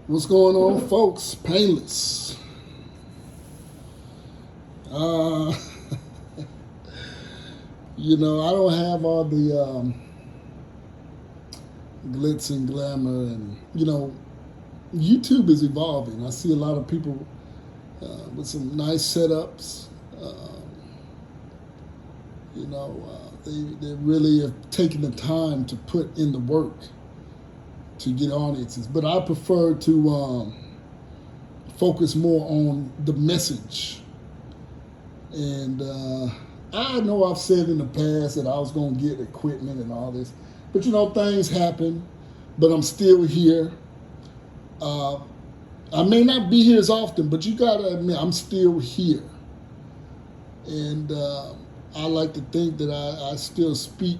What's going on, folks? Painless. Uh, I don't have all the glitz and glamour, and YouTube is evolving. I see a lot of people with some nice setups. They really have taken the time to put in the work to get audiences. But I prefer to focus more on the message. And I know I've said in the past that I was going to get equipment and all this. But things happen. But I'm still here. I may not be here as often, but you got to admit, I'm still here. And I like to think that I still speak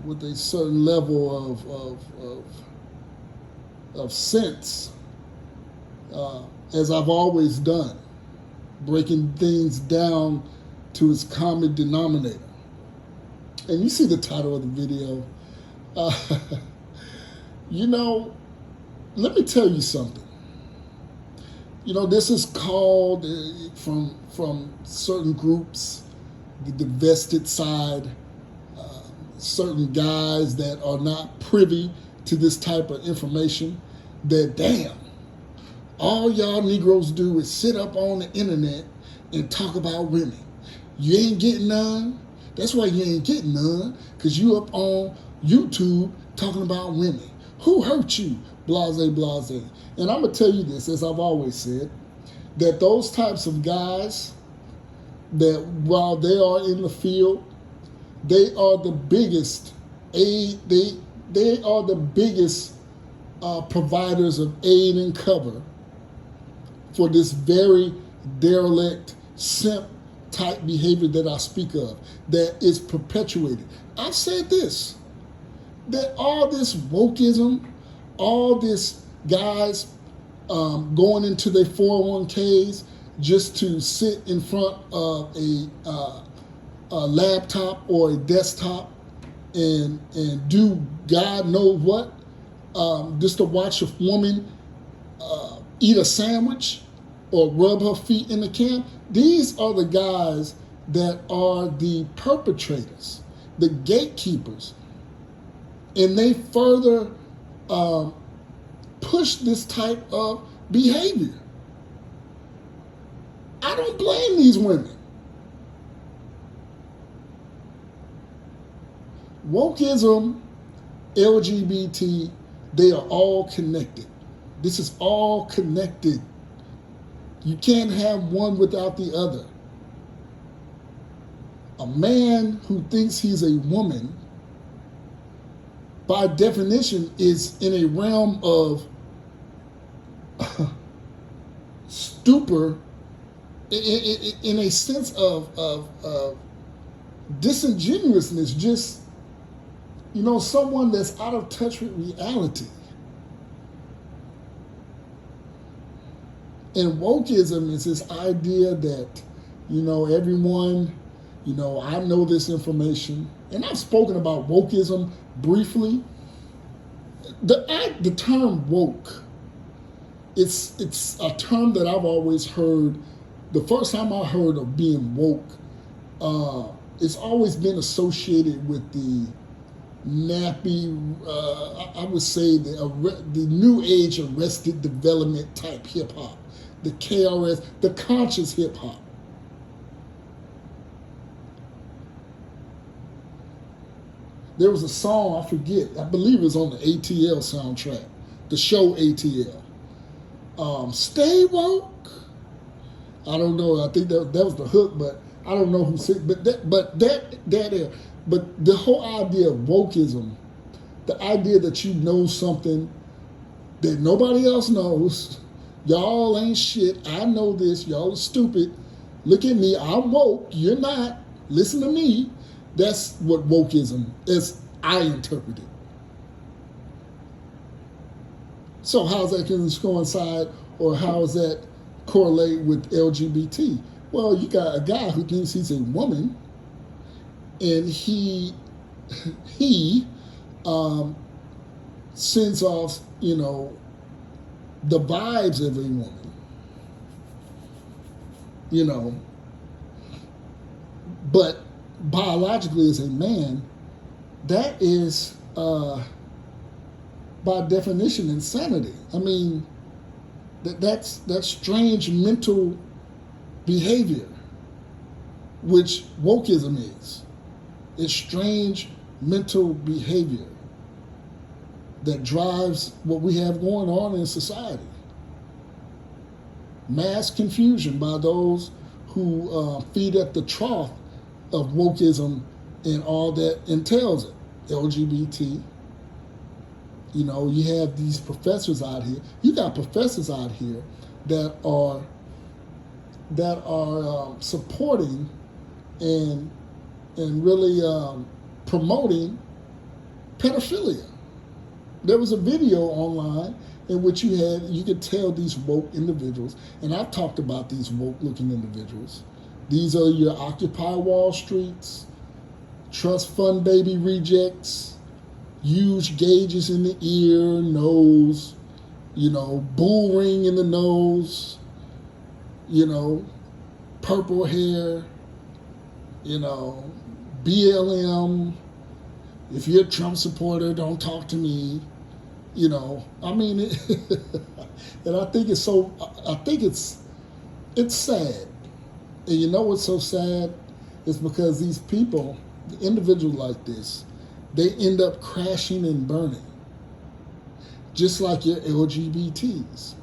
with a certain level of sense, as I've always done, breaking things down to its common denominator. And you see the title of the video. Let me tell you something. This is called from certain groups, the divested side, certain guys that are not privy to this type of information, that damn, all y'all Negroes do is sit up on the internet and talk about women. You ain't getting none. That's why you ain't getting none, because you up on YouTube talking about women. Who hurt you? Blase, blase. And I'm going to tell you this, as I've always said, that those types of guys, that while they are in the field, they are the biggest they are the biggest providers of aid and cover for this very derelict, simp type behavior that I speak of, that is perpetuated. I've said this, that all this wokeism, all this guys going into their 401ks just to sit in front of a laptop or a desktop and do God knows what, just to watch a woman eat a sandwich or rub her feet in the camp. These are the guys that are the perpetrators, the gatekeepers, and they further push this type of behavior. I don't blame these women. Wokeism, LGBT, they are all connected. This is all connected. You can't have one without the other. A man who thinks he's a woman, by definition, is in a realm of stupor, in a sense of disingenuousness, just, someone that's out of touch with reality. And wokeism is this idea that, everyone, I know this information. And I've spoken about wokeism briefly. The term woke, it's a term that I've always heard. The first time I heard of being woke, it's always been associated with the nappy, I would say the new age arrested development type hip hop, the KRS, the conscious hip hop. There was a song, I forget, I believe it was on the ATL soundtrack, the show ATL. Stay woke. I don't know. I think that was the hook, but I don't know who said. But the whole idea of wokeism, the idea that you know something that nobody else knows, y'all ain't shit. I know this. Y'all are stupid. Look at me. I'm woke. You're not. Listen to me. That's what wokeism is. I interpret it. So how's that going to coincide, or how does that correlate with LGBT? Well, you got a guy who thinks he's a woman, and he sends off, the vibes of a woman, you know, but biologically as a man, that is, by definition, insanity. I mean, that's strange mental behavior, which wokeism is. It's strange mental behavior that drives what we have going on in society. Mass confusion by those who feed at the trough of wokeism and all that entails it. LGBT. You know, you have these professors out here. You got professors out here that are supporting and really promoting pedophilia. There was a video online in which you could tell these woke individuals, and I've talked about these woke looking individuals. These are your Occupy Wall Streets, trust fund baby rejects, huge gauges in the ear, nose, you know, bull ring in the nose, you know, purple hair, you know, BLM. If you're a Trump supporter, don't talk to me. You know, I mean, and I think it's sad. And you know what's so sad? It's because these people, individuals like this, they end up crashing and burning. Just like your LGBTs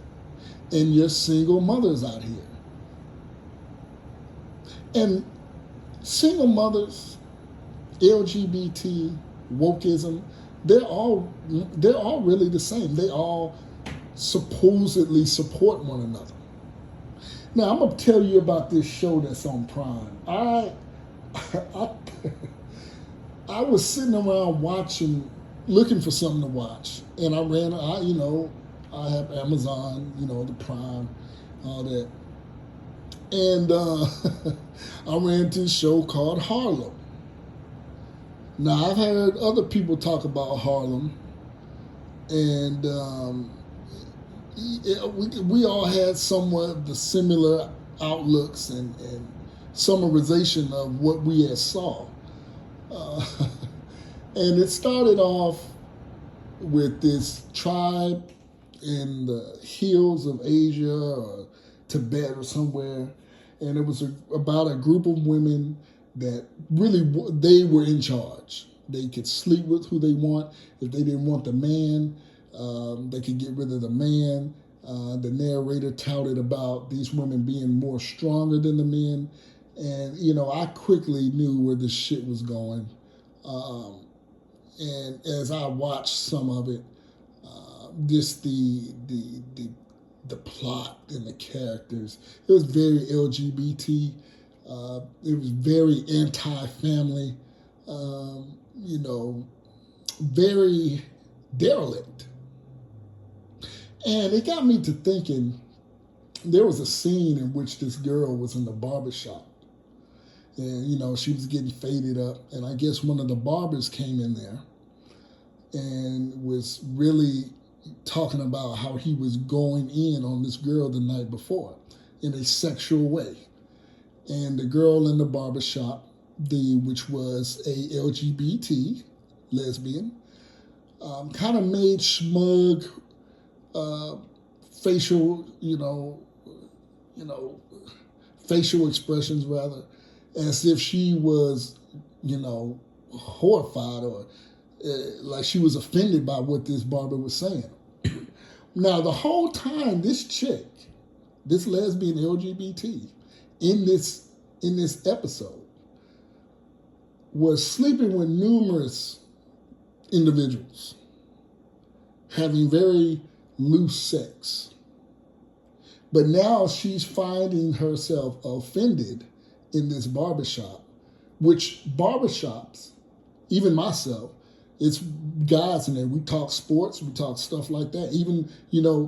and your single mothers out here. And single mothers, LGBT, wokeism, they're all really the same. They all supposedly support one another. Now I'm gonna tell you about this show that's on Prime. I was sitting around looking for something to watch, and I have Amazon, you know, the Prime, all that, and I ran to a show called Harlem. Now, I've heard other people talk about Harlem, and we all had somewhat of the similar outlooks and summarization of what we had saw. And it started off with this tribe in the hills of Asia or Tibet or somewhere, and it was about a group of women that really, they were in charge. They could sleep with who they want. If they didn't want the man, they could get rid of the man. The narrator touted about these women being more stronger than the men. And, you know, I quickly knew where this shit was going. And as I watched some of it, just the plot and the characters, it was very LGBT. It was very anti-family, you know, very derelict. And it got me to thinking, there was a scene in which this girl was in the barbershop. And, you know, she was getting faded up. And I guess one of the barbers came in there and was really talking about how he was going in on this girl the night before in a sexual way. And the girl in the barbershop, which was a LGBT lesbian, kind of made smug facial, facial expressions rather, as if she was, horrified or like she was offended by what this barber was saying. Now, the whole time, this chick, this lesbian LGBT, in this episode, was sleeping with numerous individuals, having very loose sex. But now she's finding herself offended in this barbershop, which barbershops, even myself, it's guys in there. We talk sports, we talk stuff like that. Even,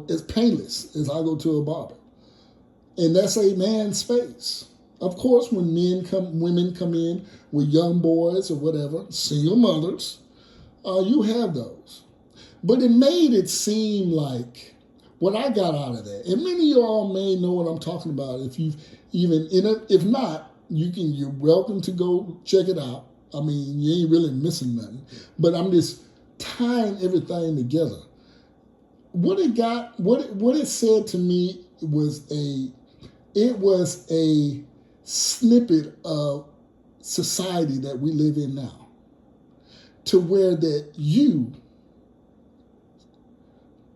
it's painless as I go to a barber. And that's a man's space. Of course, when women come in with young boys or whatever, single mothers, you have those. But it made it seem like what I got out of that, and many of y'all may know what I'm talking about. If you've even if not, you're welcome to go check it out. I mean, you ain't really missing nothing. But I'm just tying everything together. What it said to me was a snippet of society that we live in now, to where that you,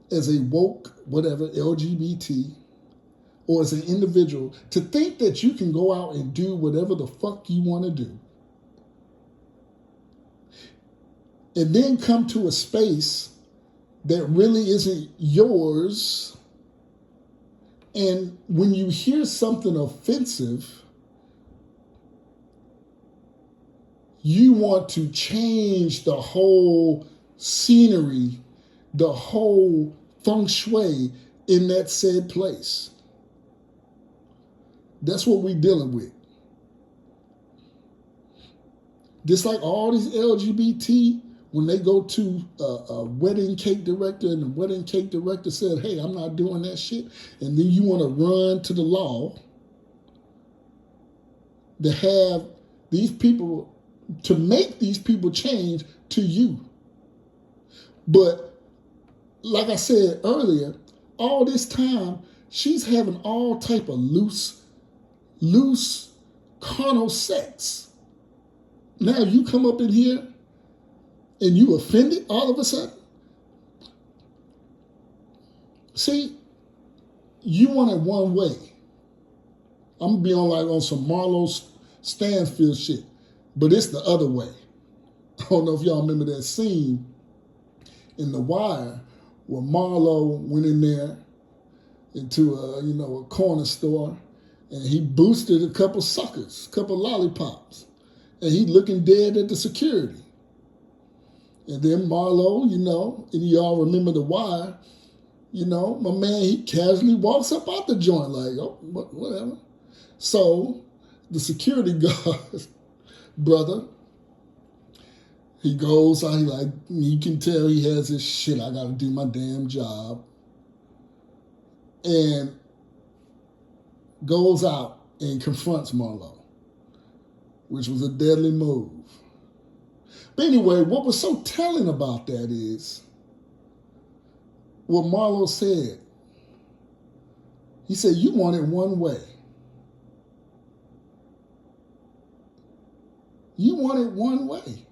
as a woke, whatever, LGBT, or as an individual, to think that you can go out and do whatever the fuck you want to do, and then come to a space that really isn't yours, and when you hear something offensive, you want to change the whole scenery, the whole feng shui in that said place. That's what we're dealing with. Just like all these LGBT, when they go to a wedding cake director and the wedding cake director said, hey, I'm not doing that shit, and then you want to run to the law to have these people, to make these people change to you. But like I said earlier, all this time, she's having all type of loose carnal sex. Now you come up in here and you offended all of a sudden? See, you want it one way. I'm gonna be on some Marlo Stanfield shit, but it's the other way. I don't know if y'all remember that scene in The Wire where Marlo went in there into a corner store and he boosted a couple suckers, a couple lollipops, and he looking dead at the security. And then Marlo, and y'all remember The Wire, my man, he casually walks up out the joint like, oh, whatever. So the security guard, brother, he goes out, you can tell he has his shit, I gotta do my damn job. And goes out and confronts Marlo, which was a deadly move. But anyway, what was so telling about that is what Marlo said. He said, you want it one way. You want it one way.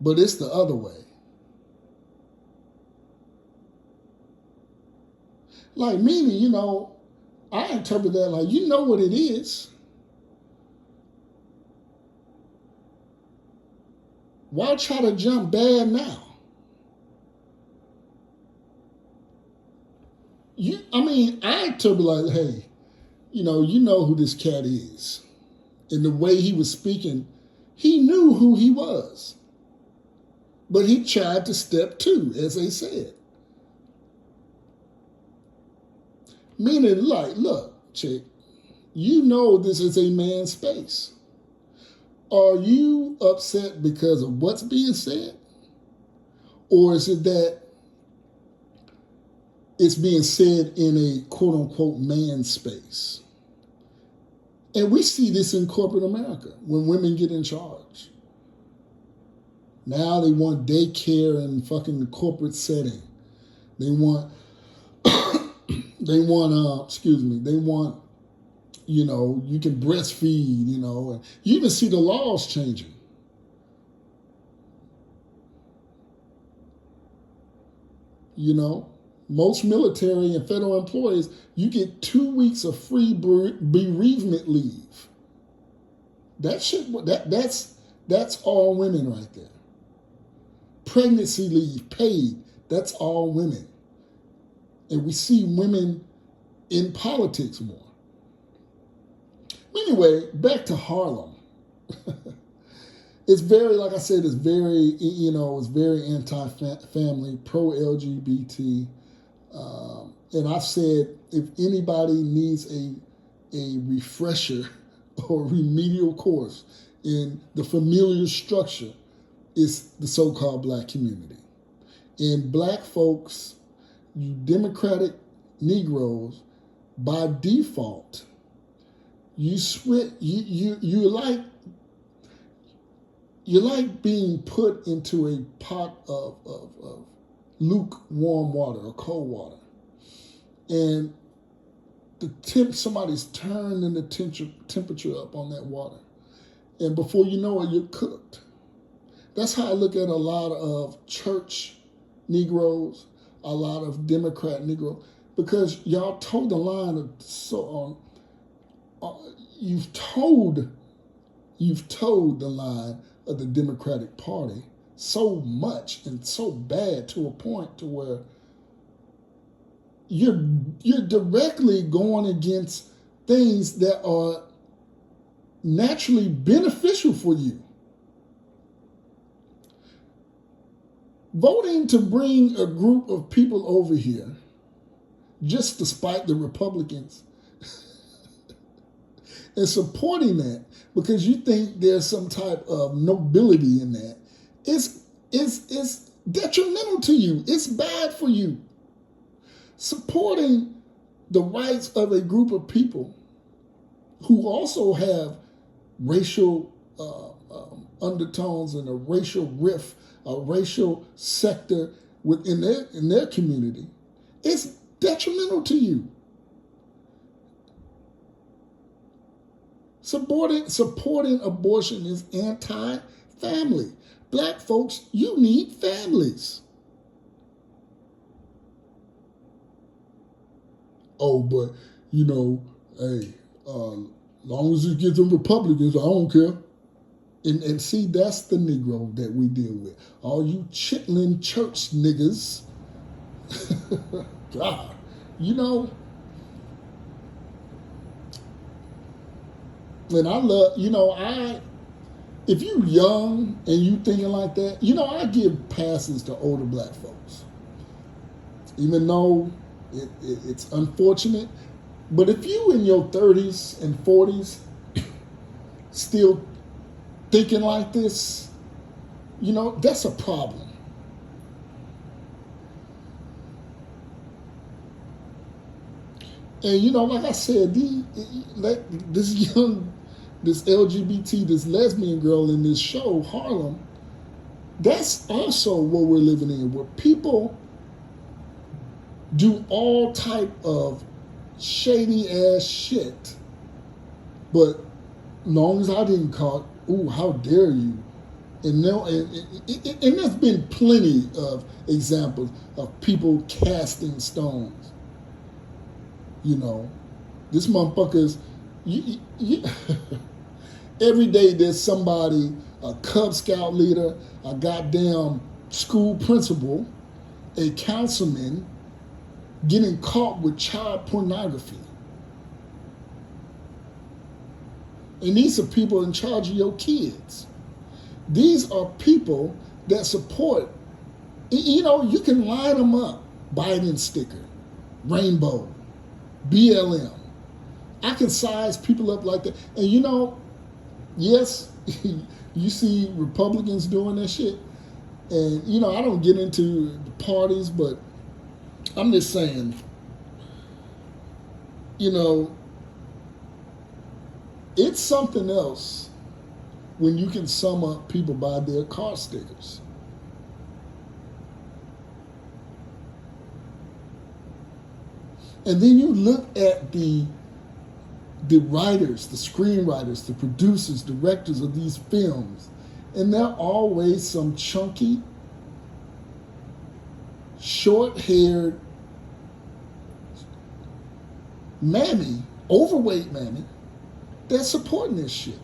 But it's the other way. Like, meaning, I interpret that like, you know what it is. Why try to jump bad now? I interpret like, hey, you know who this cat is. And the way he was speaking, he knew who he was. But he tried to step two, as they said. Meaning, like, look, chick, you know this is a man's space. Are you upset because of what's being said? Or is it that it's being said in a quote-unquote man's space? And we see this in corporate America when women get in charge. Now they want daycare in fucking corporate setting. They want, you can breastfeed, and you even see the laws changing. Most military and federal employees, you get 2 weeks of free bereavement leave. That's all women right there. Pregnancy leave paid, that's all women. And we see women in politics more. Anyway, back to Harlem. It's very, like I said, it's very anti-family, pro-LGBT. And I've said, if anybody needs a refresher or remedial course in the familiar structure, is the so-called black community. And black folks, you Democratic Negroes, by default, you like being put into a pot of lukewarm water or cold water. And somebody's turning the temperature up on that water. And before you know it, you're cooked. That's how I look at a lot of church Negroes, a lot of Democrat Negroes, because y'all told the line you've told the line of the Democratic Party so much and so bad to a point to where you're directly going against things that are naturally beneficial for you. Voting to bring a group of people over here, just to spite the Republicans, and supporting that because you think there's some type of nobility in that, is detrimental to you. It's bad for you. Supporting the rights of a group of people who also have racial undertones and a racial rift, a racial sector within their community, it's detrimental to you. Supporting abortion is anti-family. Black folks, you need families. Oh, but, hey, long as it gets them Republicans, I don't care. And see, that's the Negro that we deal with. All you chitlin church niggas, God, and I love, if you young and you thinking like that, I give passes to older black folks. Even though it's unfortunate, but if you in your 30s and 40s still thinking like this, that's a problem. And like I said, this LGBT, this lesbian girl in this show, Harlem, that's also what we're living in, where people do all type of shady ass shit, but long as I didn't call it, ooh, how dare you? And there's been plenty of examples of people casting stones. This motherfucker's, every day there's somebody, a Cub Scout leader, a goddamn school principal, a councilman, getting caught with child pornography. And these are people in charge of your kids. These are people that support, you can line them up. Biden sticker, rainbow, BLM. I can size people up like that. And yes, you see Republicans doing that shit. And, I don't get into the parties, but I'm just saying, it's something else when you can sum up people by their car stickers. And then you look at the writers, the screenwriters, the producers, directors of these films, and they're always some chunky, short-haired mammy, overweight mammy, that's supporting this shit.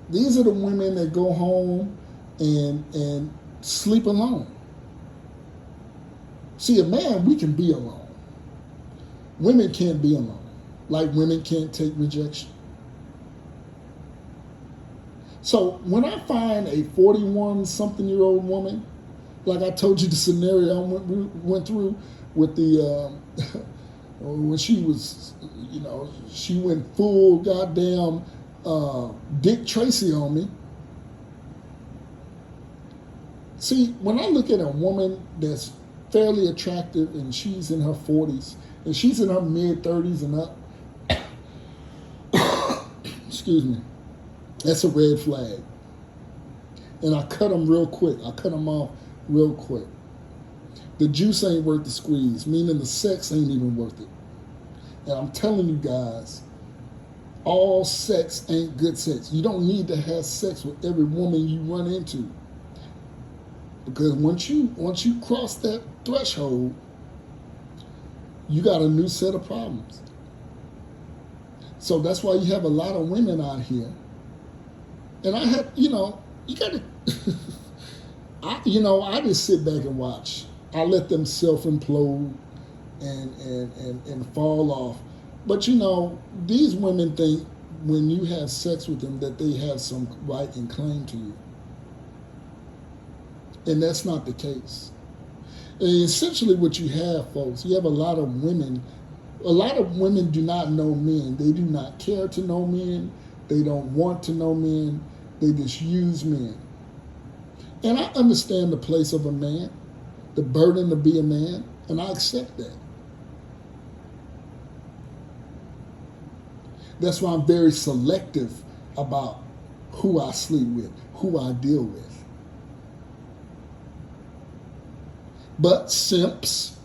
These are the women that go home and sleep alone. See, a man, we can be alone. Women can't be alone. Like women can't take rejection. So when I find a 41-something-year-old woman, like I told you the scenario we went through with the, when she was, she went full goddamn Dick Tracy on me. See, when I look at a woman that's fairly attractive and she's in her 40s and she's in her mid 30s and up, excuse me, that's a red flag. And I cut them real quick. I cut them off real quick. The juice ain't worth the squeeze, meaning the sex ain't even worth it. And I'm telling you guys, all sex ain't good sex. You don't need to have sex with every woman you run into. Because once you cross that threshold, you got a new set of problems. So that's why you have a lot of women out here. And I have, you got to, I just sit back and watch. I let them self-implode and fall off. But these women think when you have sex with them that they have some right and claim to you. And that's not the case. And essentially what you have, folks, you have a lot of women do not know men. They do not care to know men. They don't want to know men. They just use men. And I understand the place of a man, the burden to be a man, and I accept that. That's why I'm very selective about who I sleep with, who I deal with. But simps,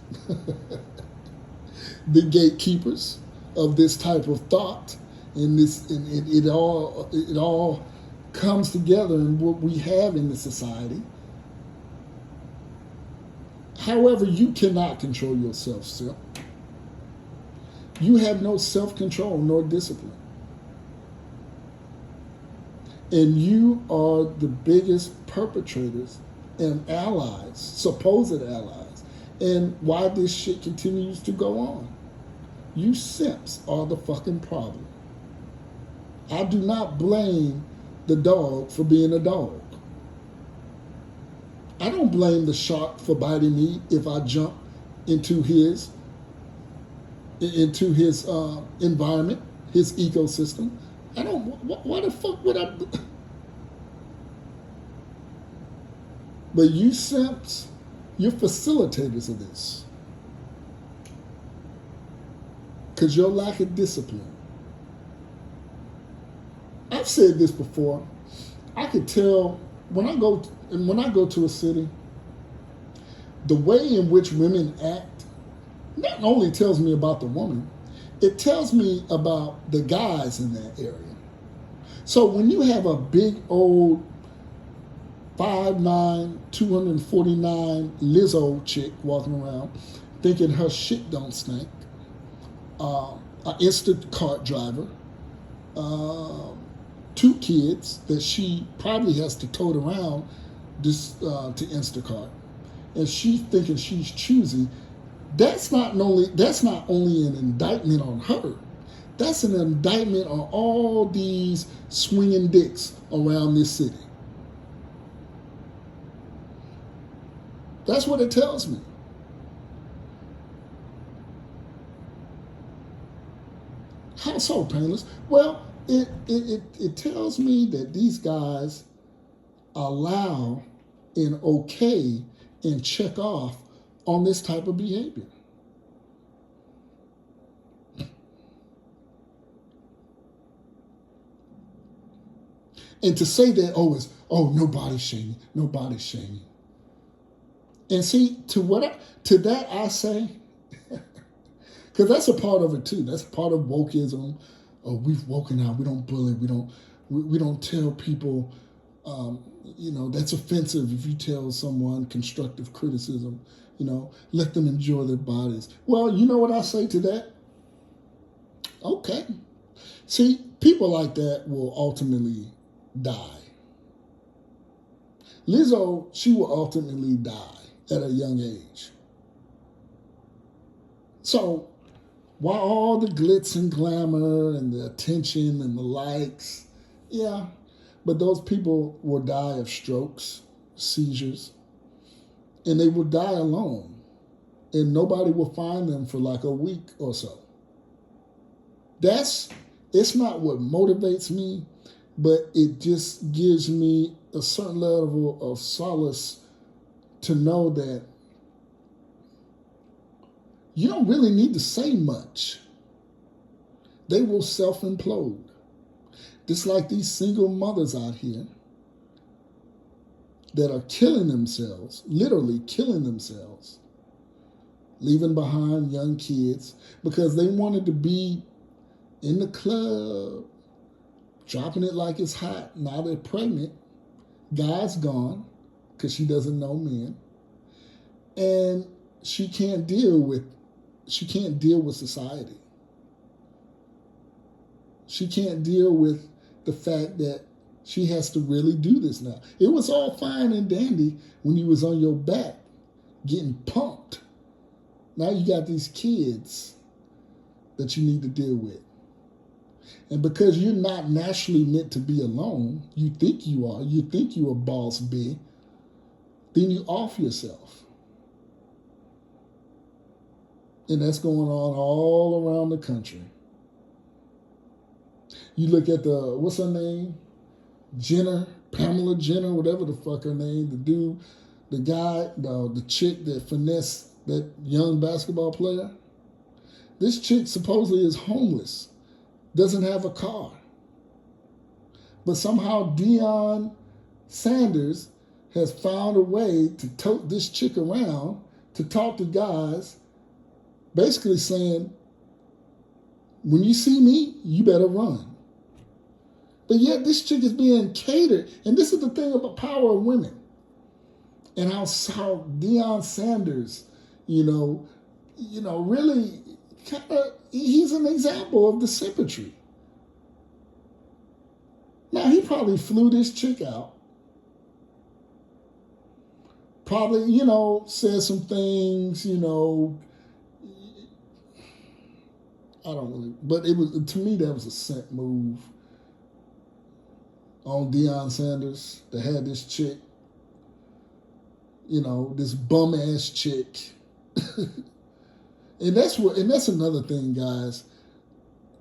the gatekeepers of this type of thought, and it all comes together in what we have in the society. However, you cannot control yourself, simp. You have no self-control nor discipline. And you are the biggest perpetrators and allies, supposed allies, and why this shit continues to go on. You simps are the fucking problem. I do not blame the dog for being a dog. I don't blame the shark for biting me if I jump into his environment, his ecosystem. I don't. Why the fuck would I? But you simps, you're facilitators of this. Because your lack of discipline. I've said this before. I could tell when I go to a city, the way in which women act not only tells me about the woman, it tells me about the guys in that area. So when you have a big old 5'9", 249 Lizzo chick walking around thinking her shit don't stink, an Instacart driver, 2 kids that she probably has to tote around to Instacart, and she's thinking she's choosy. That's not only an indictment on her. That's an indictment on all these swinging dicks around this city. That's what it tells me. How so, Painless? Well, it tells me that these guys allow and okay and check off on this type of behavior. And to say that, no body shaming, no body shaming. And see, to that I say, because that's a part of it too. That's part of wokeism. Oh, we've woken out. We don't bully. We don't tell people. That's offensive if you tell someone constructive criticism. Let them enjoy their bodies. Well, you know what I say to that? Okay. See, people like that will ultimately die. Lizzo, she will ultimately die at a young age. So, why all the glitz and glamour and the attention and the likes? Yeah, but those people will die of strokes, seizures, and they will die alone. And nobody will find them for like a week or so. That's It's not what motivates me, but it just gives me a certain level of solace to know that you don't really need to say much. They will self implode. Just like these single mothers out here that are killing themselves, literally killing themselves, leaving behind young kids because they wanted to be in the club, dropping it like it's hot. Now they're pregnant. Guy's gone because she doesn't know men. And she can't deal with society. She can't deal with the fact that she has to really do this now. It was all fine and dandy when you was on your back getting pumped. Now you got these kids that you need to deal with. And because you're not naturally meant to be alone, you think you are, you think you're a boss B, then you off yourself. And that's going on all around the country. You look at what's her name? Jenner, Pamela Jenner, whatever the fuck her name, the dude, the guy, the chick that finessed that young basketball player. This chick supposedly is homeless, doesn't have a car. But somehow Deion Sanders has found a way to tote this chick around to talk to guys, basically saying, when you see me, you better run. But yet this chick is being catered. And this is the thing about power of women. And how Deion Sanders, really kind of, he's an example of the symmetry. Now, he probably flew this chick out. Probably, said some things, I don't really, but to me, that was a scent move on Deion Sanders that had this chick, this bum ass chick. and that's another thing, guys.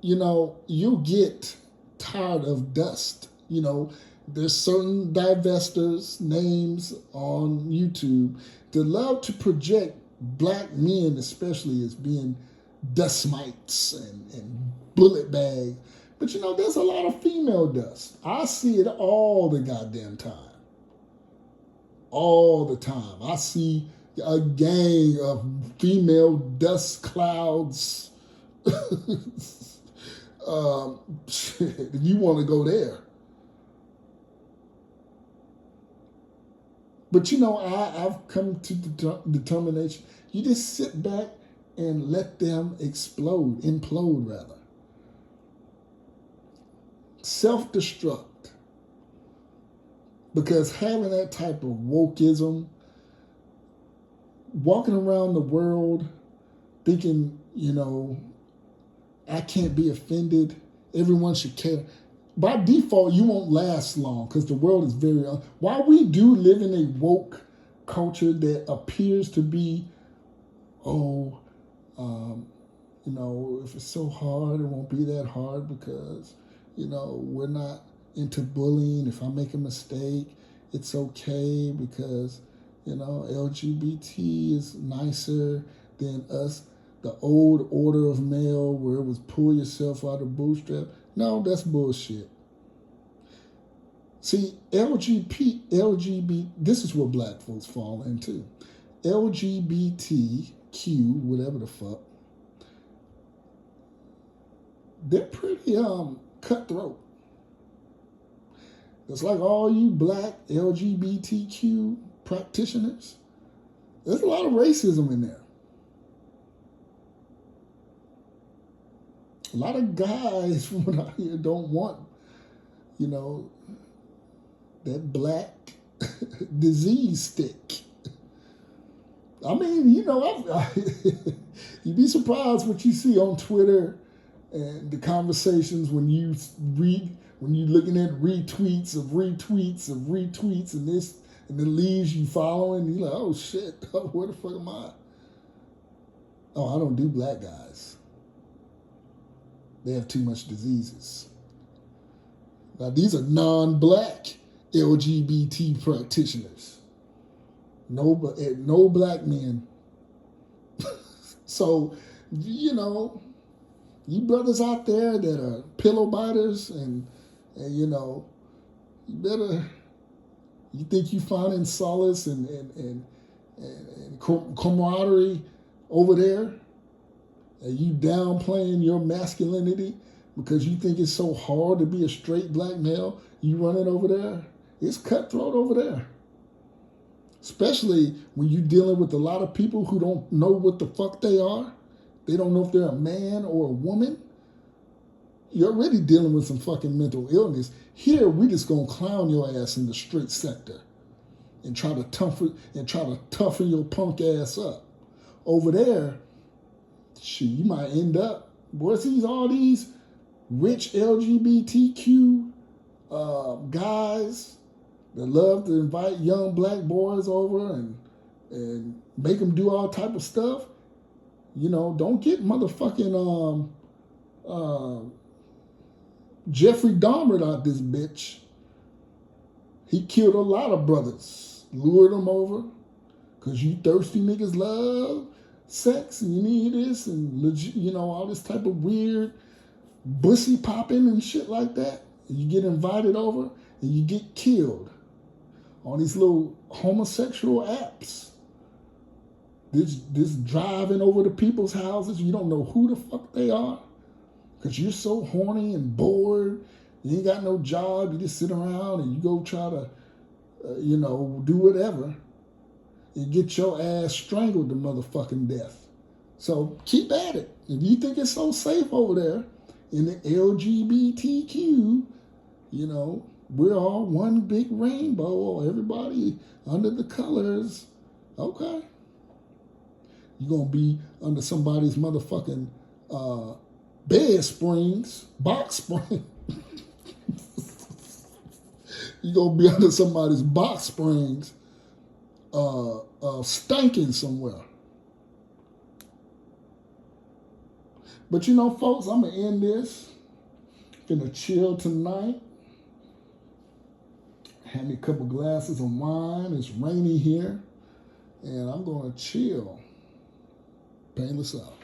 You'll get tired of dust. There's certain divestors, names on YouTube that love to project black men, especially, as being dust mites and bullet bags. But there's a lot of female dust. I see it all the goddamn time. All the time. I see a gang of female dust clouds. If you want to go there. But I've come to the determination. You just sit back and let them implode rather. Self-destruct. Because having that type of wokeism, walking around the world thinking, I can't be offended, everyone should care. By default, you won't last long because the world is very... While we do live in a woke culture that appears to be, if it's so hard, it won't be that hard because, we're not into bullying. If I make a mistake, it's okay because, LGBT is nicer than us. The old order of male where it was pull yourself out of bootstrap. No, that's bullshit. See, LGBT, this is what black folks fall into. LGBTQ, whatever the fuck, they're pretty cutthroat. It's like all you black LGBTQ practitioners, there's a lot of racism in there. A lot of guys from what I hear don't want, that black disease stick. I mean, you'd be surprised what you see on Twitter and the conversations when you're looking at retweets of retweets of retweets and this, and the leaves you following, you're like, oh shit, where the fuck am I? Oh, I don't do black guys. They have too much diseases. Now, these are non-black LGBT practitioners. No black men. So, you know, you brothers out there that are pillow biters and you know, you think you finding solace and camaraderie over there, and you downplaying your masculinity because you think it's so hard to be a straight black male. You running over there. It's cutthroat over there. Especially when you're dealing with a lot of people who don't know what the fuck they are. They don't know if they're a man or a woman. You're already dealing with some fucking mental illness. Here, we just gonna clown your ass in the straight sector and try to toughen your punk ass up. Over there, shit, you might end up. What's all these rich LGBTQ guys that love to invite young black boys over and make them do all type of stuff. You know, don't get motherfucking Jeffrey Dahmer out this bitch. He killed a lot of brothers, lured them over, because you thirsty niggas love sex and you need this and legit, you know, all this type of weird bussy popping and shit like that. You get invited over and you get killed on these little homosexual apps. This driving over to people's houses. You don't know who the fuck they are because you're so horny and bored. You ain't got no job. You just sit around and you go try to, you know, do whatever and get your ass strangled to motherfucking death. So keep at it. If you think it's so safe over there in the LGBTQ, you know, we're all one big rainbow. Everybody under the colors. Okay. You're going to be under somebody's motherfucking bed springs, box spring. You're going to be under somebody's box springs stinking somewhere. But you know, folks, I'm going to end this. Gonna chill tonight. Have me a couple glasses of wine. It's rainy here. And I'm going to chill. Painless out.